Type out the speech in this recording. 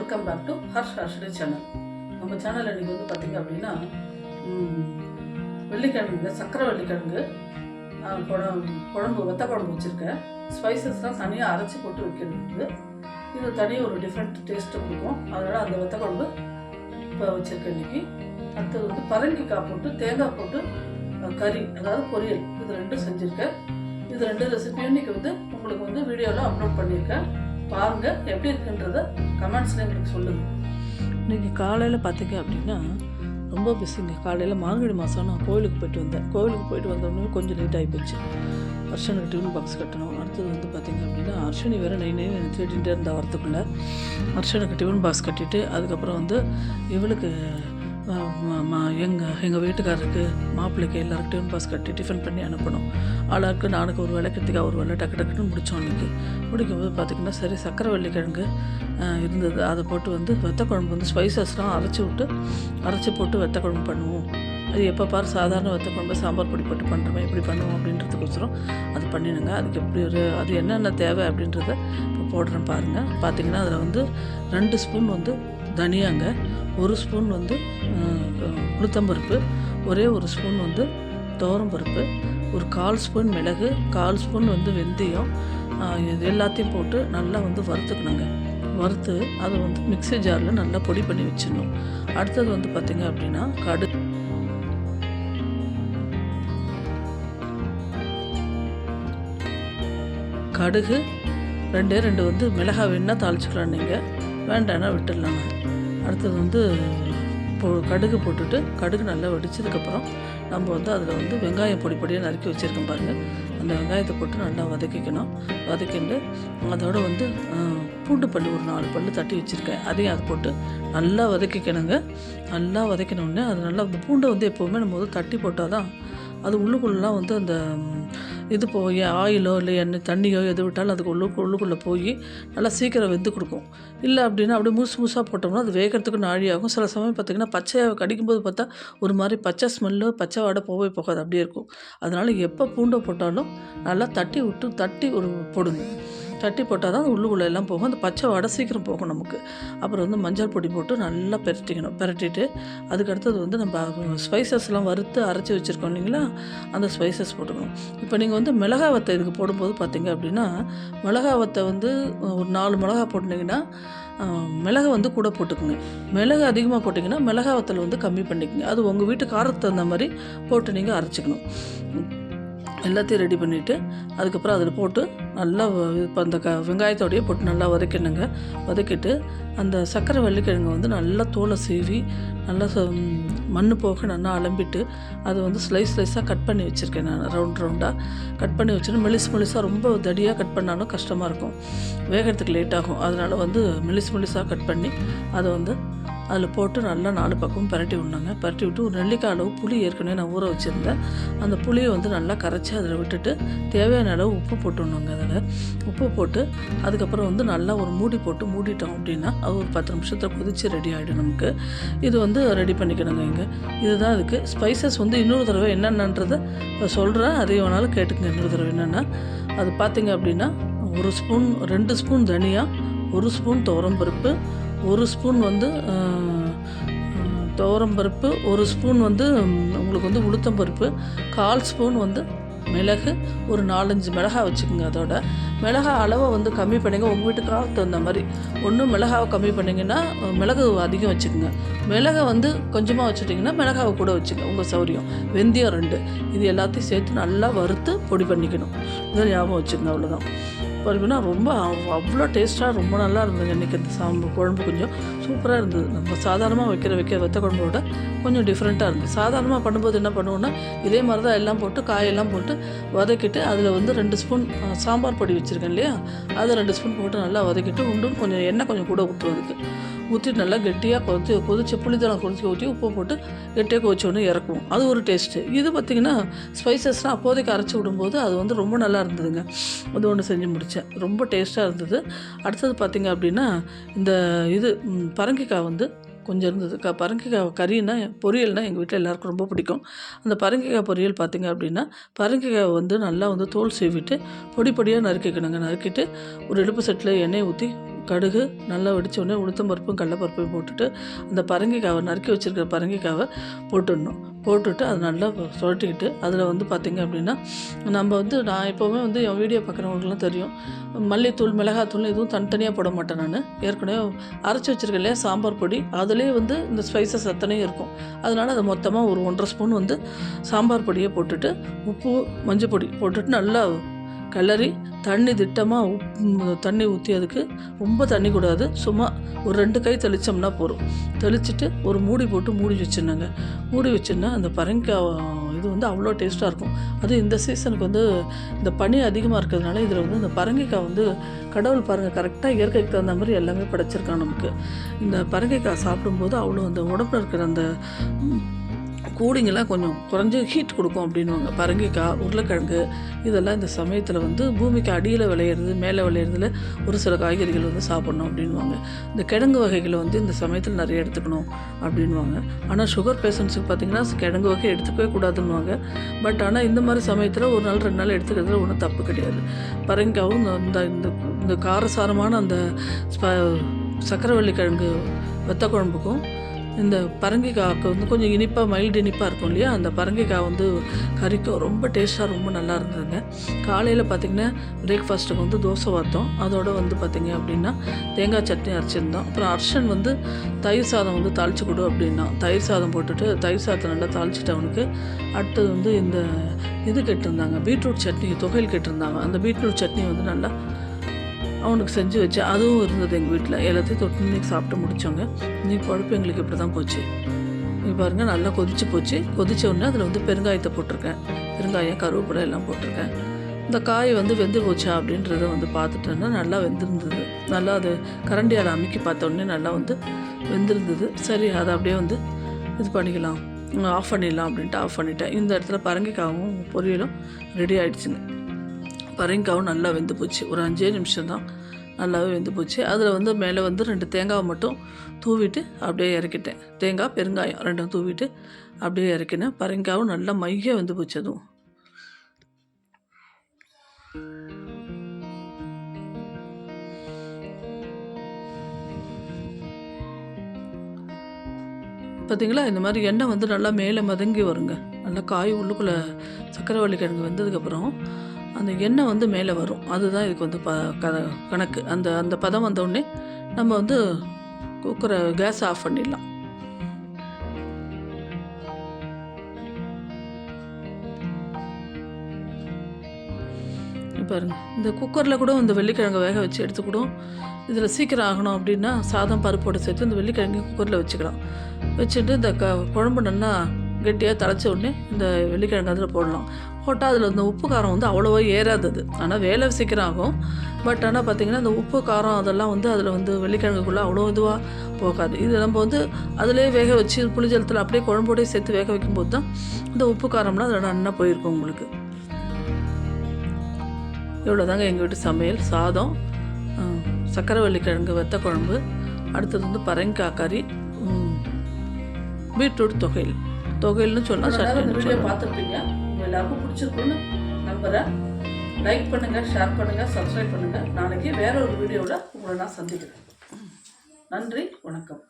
Welcome back to Harsh Harshadi channel. நம்ம சேனலில் இன்றைக்கி வந்து பார்த்திங்க அப்படின்னா வெள்ளிக்கிழங்கு சக்கரை வெள்ளிக்கிழங்கு குழம்பு வத்த குழம்பு வச்சுருக்கேன். ஸ்பைசஸ்லாம் தனியாக அரைச்சி போட்டு வைக்கிறது. இது தனியாக ஒரு டிஃப்ரெண்ட் டேஸ்ட்டு கொடுக்கும். அதனால் அந்த வத்த குழம்பு இப்போ வச்சுருக்கேன் இன்றைக்கி. அடுத்தது வந்து பரங்கிக்காய் போட்டு தேங்காய் போட்டு கறி, அதாவது பொரியல், இது ரெண்டும் செஞ்சுருக்கேன். இது ரெண்டு ரெசிபியும் இன்றைக்கி வந்து உங்களுக்கு வந்து வீடியோவில் அப்லோட் பண்ணியிருக்கேன். பாருங்கள், எப்படி இருக்குன்றத கமெண்ட்ஸில் எங்களுக்கு சொல்லுங்கள். இன்றைக்கி காலையில் பார்த்திங்க அப்படின்னா ரொம்ப பிஸிங்க. காலையில் மார்கழி மாதம் நான் கோயிலுக்கு போயிட்டு வந்தேன். கோயிலுக்கு போயிட்டு வந்தோடனே கொஞ்சம் லேட் ஆகி போச்சு. அர்ஷனுக்கு டிஃபன் பாக்ஸ் கட்டணும். அடுத்தது வந்து பார்த்திங்க அப்படின்னா அர்ஷனி வேறு நைனே தேடிகிட்டே இருந்தால் வரத்துக்குள்ளே அர்ஷனுக்கு டிஃபன் பாக்ஸ் கட்டிட்டு, அதுக்கப்புறம் வந்து இவளுக்கு எங்கள் வீட்டுக்காரருக்கு மாப்பிள்ளைக்கு எல்லாருக்கும் டிஃபன் பாக்ஸ் கட்டி டிஃபன் பண்ணி அனுப்பணும். ஆளாருக்கு நானுக்கு ஒரு வேலை, கிருத்திகா ஒரு வேலை, டக்கு டக்குன்னு முடித்தோம். அன்றைக்கி முடிக்கும்போது பார்த்திங்கன்னா சரி சக்கரை வெள்ளிக்கிழங்கு இருந்தது, அதை போட்டு வந்து வெத்த குழம்பு வந்து ஸ்பைசஸ்லாம் அரைச்சி போட்டு வெத்த குழம்பு பண்ணுவோம். அது எப்போ பாரு சாதாரண வெத்த குழம்பு சாம்பார் பொடி போட்டு பண்ணுறோமே, எப்படி பண்ணுவோம் அப்படின்றதுக்கோசரம் அது பண்ணிடுங்க. அதுக்கு எப்படி அது என்னென்ன தேவை அப்படின்றத இப்போ போடுறேன் பாருங்கள். பார்த்திங்கன்னா அதில் வந்து 2 ஸ்பூன் வந்து தனியாங்க, 1 ஸ்பூன் வந்து உளுத்தம்பருப்பு, ஒரே 1 ஸ்பூன் வந்து துவரம்பருப்பு, ஒரு 1/4 ஸ்பூன் மிளகு, 1/4 ஸ்பூன் வந்து வெந்தயம், இது எல்லாத்தையும் போட்டு நல்லா வந்து வறுத்துக்கணுங்க. வறுத்து அதை வந்து மிக்ஸி ஜாரில் நல்லா பொடி பண்ணி வச்சிடணும். அடுத்தது வந்து பார்த்திங்க அப்படின்னா கடுகு 2 வந்து மிளகாய் வேணால் தாளிச்சிக்கலாம், நீங்கள் வேண்டான்னா விட்டுடலாங்க. அடுத்தது வந்து கடுகு போட்டுட்டு, கடுகு நல்லா வெடிச்சதுக்கப்புறம் நம்ம வந்து அதில் வந்து வெங்காயம் பொடி பொடியாக நறுக்கி வச்சுருக்கோம் பாருங்கள். அந்த வெங்காயத்தை போட்டு நல்லா வதக்கிக்கணும். வதக்கிட்டு அதோடு வந்து பூண்டு பல் ஒரு 4 பல் தட்டி வச்சுருக்கேன், அதையும் அதை போட்டு நல்லா வதக்கிக்கணுங்க. நல்லா வதக்கினோடனே அது நல்லா அந்த பூண்டை வந்து எப்போவுமே நம்ம வந்து தட்டி போட்டால் தான் அது உள்ளுக்குள்ளெலாம் வந்து அந்த இது போய் ஆயிலோ இல்லை எண்ணெய் தண்ணியோ எது விட்டாலும் அதுக்கு உள்ளுக்குள்ளே போய் நல்லா சீக்கிரம் வெந்து கொடுக்கும். இல்லை அப்படின்னா அப்படியே முழுசாக போட்டோம்னா அது வேகிறதுக்கு நாழியாகும். சில சமயம் பார்த்திங்கன்னா பச்சையாக கடிக்கும்போது பார்த்தா ஒரு மாதிரி பச்சை ஸ்மெல்லு, பச்சை வாடை போகவே போகாது, அப்படியே இருக்கும். அதனால் எப்போ பூண்டை போட்டாலும் நல்லா தட்டி போடுங்க. தட்டி போட்டால் தான் உள்ளுக்குள்ளே எல்லாம் போகும், அந்த பச்சை வாடை சீக்கிரம் போகும் நமக்கு. அப்புறம் வந்து மஞ்சள் பொடி போட்டு நல்லா பெரட்டிட்டு அதுக்கடுத்தது வந்து நம்ம ஸ்பைசஸ்லாம் வறுத்து அரைச்சி வச்சுருக்கோம் இல்லைங்களா, அந்த ஸ்பைசஸ் போட்டுக்கணும். இப்போ நீங்கள் வந்து மிளகா வத்தை இதுக்கு போடும்போது பார்த்திங்க அப்படின்னா மிளகா வத்தை வந்து ஒரு 4 மிளகா போட்டிங்கன்னா மிளகை வந்து கூட போட்டுக்குங்க. மிளகு அதிகமாக போட்டிங்கன்னா மிளகா வத்தல் வந்து கம்மி பண்ணிக்கோங்க. அது உங்கள் வீட்டு காரத்துக்கு தகுந்த மாதிரி போட்டு நீங்கள் அரைச்சிக்கணும். எல்லாத்தையும் ரெடி பண்ணிவிட்டு அதுக்கப்புறம் அதில் போட்டு நல்லா இப்போ அந்த வெங்காயத்தோடையே போட்டு நல்லா வதக்கிடுங்க. வதக்கிட்டு அந்த சக்கரை வெள்ளிக்கிழங்கு வந்து நல்லா தோலை சீவி நல்லா மண் போக நல்லா அலம்பிட்டு அதை வந்து ஸ்லைஸாக கட் பண்ணி வச்சுருக்கேன். நான் ரவுண்டாக கட் பண்ணி வச்சுட்டு மெலிசாக ரொம்ப தடியாக கட் பண்ணாலும் கஷ்டமாக இருக்கும், வேகிறதுக்கு லேட் ஆகும். அதனால் வந்து மெலிசாக கட் பண்ணி அதை வந்து அதில் போட்டு நல்லா 4 பக்கமும் பரட்டி விடணுங்க. பரட்டி விட்டு ஒரு நெல்லிக்காய் அளவு புளி ஏற்கனவே நான் ஊற வச்சுருந்தேன், அந்த புளியை வந்து நல்லா கரைச்சி அதில் விட்டுட்டு தேவையான அளவு உப்பு போட்டுடணுங்க. அதில் உப்பு போட்டு அதுக்கப்புறம் வந்து நல்லா ஒரு மூடி போட்டு மூடிட்டோம் அப்படின்னா அது ஒரு 10 நிமிஷத்தில் கொதித்து ரெடி ஆகிடும் நமக்கு. இது வந்து ரெடி பண்ணிக்கணுங்க. இங்கே இதுதான் இதுக்கு ஸ்பைசஸ் வந்து இன்னொரு தடவை என்னென்னன்றதை சொல்கிறேன், அதையும் வேணாலும் கேட்டுக்கங்க. இன்னொரு தடவை என்னென்னா அது பார்த்திங்க அப்படின்னா 1 ஸ்பூன் 2 ஸ்பூன் தனியா, 1 ஸ்பூன் துவரம்பருப்பு, 1 ஸ்பூன் வந்து துவரம்பருப்பு, 1 ஸ்பூன் வந்து உங்களுக்கு வந்து உளுத்தம்பருப்பு, 1/4 ஸ்பூன் வந்து மிளகு, ஒரு 4-5 மிளகாய் வச்சுக்கோங்க. அதோட மிளகாய் அளவை வந்து கம்மி பண்ணிங்க, உங்கள் வீட்டுக்காக தகுந்த மாதிரி. ஒன்றும் மிளகாவை கம்மி பண்ணிங்கன்னா மிளகு அதிகம் வச்சுக்கோங்க, மிளகை வந்து கொஞ்சமாக வச்சுட்டிங்கன்னா மிளகாவை கூட வச்சுக்கோங்க, உங்கள் சௌரியம். வெந்தயம் 2, இது எல்லாத்தையும் சேர்த்து நல்லா வறுத்து பொடி பண்ணிக்கணும். இதை ஞாபகம் வச்சுக்கோங்க. அவ்வளோதான். பொறுமைனா ரொம்ப அவ்வளோ டேஸ்ட்டாக ரொம்ப நல்லா இருந்தது. இன்றைக்கி அந்த குழம்பு கொஞ்சம் சூப்பராக இருந்தது. நம்ம சாதாரணமாக வைக்கிற வெத்த குழம்போட கொஞ்சம் டிஃப்ரெண்ட்டாக இருந்தது. சாதாரணமாக பண்ணும்போது என்ன பண்ணுவோன்னா இதே மாதிரி தான் எல்லாம் போட்டு காயெல்லாம் போட்டு வதக்கிட்டு அதில் வந்து 2 ஸ்பூன் சாம்பார் பொடி வச்சுருக்கேன் இல்லையா, அதை 2 ஸ்பூன் போட்டு நல்லா வதக்கிட்டு கொஞ்சம் எண்ணெய் கொஞ்சம் கூட ஊற்றுவோம். அதுக்கு ஊற்றிட்டு நல்லா கெட்டியாக கொதிச்சு புளித்தளம் ஊற்றி உப்பு போட்டு கெட்டியாக கொதிச்சோன்னு இறக்குவோம். அது ஒரு டேஸ்ட்டு. இது பார்த்திங்கன்னா ஸ்பைசஸ்லாம் அப்போதைக்கு அரைச்சி விடும்போது அது வந்து ரொம்ப நல்லா இருந்ததுங்க. அது ஒன்று செஞ்சு முடித்தேன், ரொம்ப டேஸ்ட்டாக இருந்தது. அடுத்தது பார்த்திங்க அப்படின்னா இந்த பரங்கிக்காய் வந்து கொஞ்சம் இருந்தது. பரங்கிக்காய் கறின்னா பொரியல்னால் எங்கள் வீட்டில் எல்லாருக்கும் ரொம்ப பிடிக்கும். அந்த பரங்கிக்காய் பொரியல் பார்த்திங்க அப்படின்னா பரங்கிக்காய் வந்து நல்லா வந்து தோல் சீவிட்டு பொடியாக நறுக்கிக்கணுங்க. நறுக்கிட்டு ஒரு இடுப்பு செட்டில் எண்ணெய் ஊற்றி கடுகு நல்லா வெடித்த உடனே உளுத்தம்பருப்பும் கடலப்பருப்பையும் போட்டுட்டு அந்த பரங்கிக்காவை நறுக்கி வச்சுருக்கிற பரங்கிக்காவை போட்டுடணும். போட்டுட்டு அது நல்லா சுழட்டிக்கிட்டு அதில் வந்து பார்த்திங்க அப்படின்னா நம்ம வந்து நான் எப்போவுமே வந்து என் வீடியோ பார்க்குறவங்களுக்குலாம் தெரியும், மல்லித்தூள் மிளகாத்தூள் எதுவும் தனித்தனியாக போட மாட்டேன். நான் ஏற்கனவே அரைச்சி வச்சுருக்கேன் இல்லையா சாம்பார் பொடி, அதிலே வந்து இந்த ஸ்பைசஸ் அத்தனையும் இருக்கும். அதனால் அதை மொத்தமாக ஒரு 1.5 ஸ்பூன் வந்து சாம்பார் பொடியை போட்டுட்டு உப்பு மஞ்சள் பொடி போட்டுட்டு நல்லா கிளறி தண்ணி திட்டமாக தண்ணி ஊற்றி, அதுக்கு ரொம்ப தண்ணி கூடாது, சும்மா ஒரு 2 கை தெளித்தோம்னா போதும். தெளிச்சுட்டு ஒரு மூடி போட்டு மூடி வச்சுருந்தாங்க. மூடி வச்சுருந்தா அந்த பரங்கிக்காய் இது வந்து அவ்வளோ டேஸ்ட்டாக இருக்கும். அதுவும் இந்த சீசனுக்கு வந்து இந்த பனி அதிகமாக இருக்கிறதுனால இதில் வந்து இந்த பரங்கிக்காய் வந்து கடவுள் பாருங்கள் கரெக்டாக இயற்கைக்கு தகுந்த மாதிரி எல்லாமே படைச்சிருக்கான் நமக்கு. இந்த பரங்கிக்காய் சாப்பிடும்போது அவ்வளோ அந்த உடம்புல இருக்கிற அந்த கூடிங்கெல்லாம் கொஞ்சம் குறைஞ்சி ஹீட் கொடுக்கும் அப்படின்வாங்க. பரங்கிக்காய், உருளைக்கிழங்கு இதெல்லாம் இந்த சமயத்தில் வந்து பூமிக்கு அடியில் விளையிறது மேலே விளையிறதுல ஒரு சில காய்கறிகள் வந்து சாப்பிட்ணும் அப்படின்வாங்க. இந்த கிழங்கு வகைகளை வந்து இந்த சமயத்தில் நிறைய எடுத்துக்கணும் அப்படின்வாங்க. ஆனால் சுகர் பேஷண்ட்ஸுக்கு பார்த்திங்கன்னா கிழங்கு வகை எடுத்துக்கவே கூடாதுன்னுவாங்க. பட் ஆனால் இந்த மாதிரி சமயத்தில் ஒரு நாள் 2 நாள் எடுத்துக்கிறதுல ஒன்றும் தப்பு கிடையாது. பரங்கிக்காவும் இந்த காரசாரமான அந்த சக்கரவள்ளி கிழங்கு வெத்த குழம்புக்கும் இந்த பரங்கிக்காய்க்கு வந்து கொஞ்சம் இனிப்பாக மைல்டு இனிப்பாக இருக்கும் இல்லையா, அந்த பரங்கிக்காய் வந்து கறிக்கும் ரொம்ப டேஸ்ட்டாக ரொம்ப நல்லா இருந்ததுங்க. காலையில் பார்த்திங்கன்னா பிரேக்ஃபாஸ்ட்டுக்கு வந்து தோசை வார்த்தோம். அதோடு வந்து பார்த்திங்க அப்படின்னா தேங்காய் சட்னி அரைச்சிருந்தோம். அப்புறம் அர்ஷன் வந்து தயிர் சாதம் வந்து தாளித்து கொடு அப்படின்னா தயிர் சாதம் போட்டுட்டு தயிர் சாதத்தை நல்லா தாளிச்சிட்டு அவனுக்கு அடுத்தது வந்து இந்த இது கேட்டிருந்தாங்க, பீட்ரூட் சட்னி தொகையில் கேட்டிருந்தாங்க. அந்த பீட்ரூட் சட்னி வந்து நல்லா அவனுக்கு செஞ்சு வச்சு அதுவும் இருந்தது எங்கள் வீட்டில். எல்லாத்தையும் தொட்டு இன்றைக்கி சாப்பிட்டு முடித்தோங்க. இன்றைக்கி பழுப்பு எங்களுக்கு இப்படி தான் போச்சு. நீ பாருங்கள் நல்லா கொதிச்சு போச்சு. கொதித்த உடனே அதில் வந்து பெருங்காயத்தை போட்டிருக்கேன். பெருங்காயம் கருவேப்பிலை எல்லாம் போட்டிருக்கேன். இந்த காய் வந்து வெந்து போச்சா அப்படின்றத வந்து பார்த்துட்டேன்னா நல்லா வெந்திருந்தது. நல்லா அது கரண்டியால் அமுக்கி பார்த்த உடனே நல்லா வந்து வெந்திருந்தது. சரி அதை அப்படியே வந்து இது பண்ணிக்கலாம், ஆஃப் பண்ணிடலாம் அப்படின்ட்டு ஆஃப் பண்ணிட்டேன். இந்த இடத்துல பரங்கிக்காவும் பொரியலும் ரெடி ஆகிடுச்சுங்க. பரங்கிக்காவும் நல்லா வெந்து போச்சு. ஒரு 5 நிமிஷம் தான் நல்லாவே வெந்து போச்சு. அதில் வந்து மேலே வந்து 2 தேங்காய் மட்டும் தூவிட்டு அப்படியே இறக்கிட்டேன். தேங்காய் பெருங்காயம் 2 தூவிட்டு அப்படியே இறக்கினேன். பரங்கிக்காவும் நல்லா மைய வெந்து போச்சு. அதுவும் பார்த்திங்களா, இந்த மாதிரி எண்ணெய் வந்து நல்லா மேலே மதங்கி வருங்க. நல்லா காய் உள்ளுக்குள்ளே சக்கரவள்ளி கிழங்கு வெந்ததுக்கப்புறம் அந்த எண்ணெய் வந்து மேலே வரும். அதுதான் இதுக்கு வந்து கணக்கு. அந்த பதம் வந்தோடனே நம்ம வந்து குக்கரை கேஸ் ஆஃப் பண்ணிடலாம். பாருங்க, இந்த குக்கரில் கூட இந்த வெள்ளிக்கிழங்கை வேக வச்சு எடுத்துக்கூடும். இதில் சீக்கிரம் ஆகணும் அப்படின்னா சாதம் பருப்போடு சேர்த்து இந்த வெள்ளிக்கிழங்கு குக்கரில் வச்சுக்கலாம். வச்சுட்டு இந்த குழம்பு நல்லா கெட்டியாக தலைச்ச உடனே இந்த வெள்ளிக்கிழங்கு அதில் போடலாம். போட்டால் அதில் இந்த உப்பு காரம் வந்து அவ்வளோவா ஏறாதது. ஆனால் வேலை சீக்கிரம் ஆகும். பட் ஆனால் பார்த்திங்கன்னா இந்த உப்பு காரம் அதெல்லாம் வந்து அதில் வந்து வெள்ளிக்கிழங்குக்குள்ளே அவ்வளோ இதுவாக போகாது. இது நம்ம வந்து அதிலே வேக வச்சு புளிஜலத்தில் அப்படியே குழம்போடையே சேர்த்து வேக வைக்கும்போது தான் இந்த உப்பு காரம்லாம் அதில் நல்லா போயிருக்கும் உங்களுக்கு. இவ்வளோ தாங்க எங்கள் வீட்டு சமையல். சாதம், சக்கரவள்ளி கிழங்கு வெத்த குழம்பு, அடுத்தது வந்து பரங்கிக்காய் கறி, பீட்ரூட் தொகைல்னு சொன்னால் சட்னி. வீடியோ பார்த்துருப்பீங்க, எல்லாருக்கும் பிடிச்சிருக்குன்னு நம்புகிறேன். லைக் பண்ணுங்கள், ஷேர் பண்ணுங்கள், சப்ஸ்கிரைப் பண்ணுங்கள். நாளைக்கு வேற ஒரு வீடியோவில் உங்களை நான் சந்திக்கிறேன். நன்றி, வணக்கம்.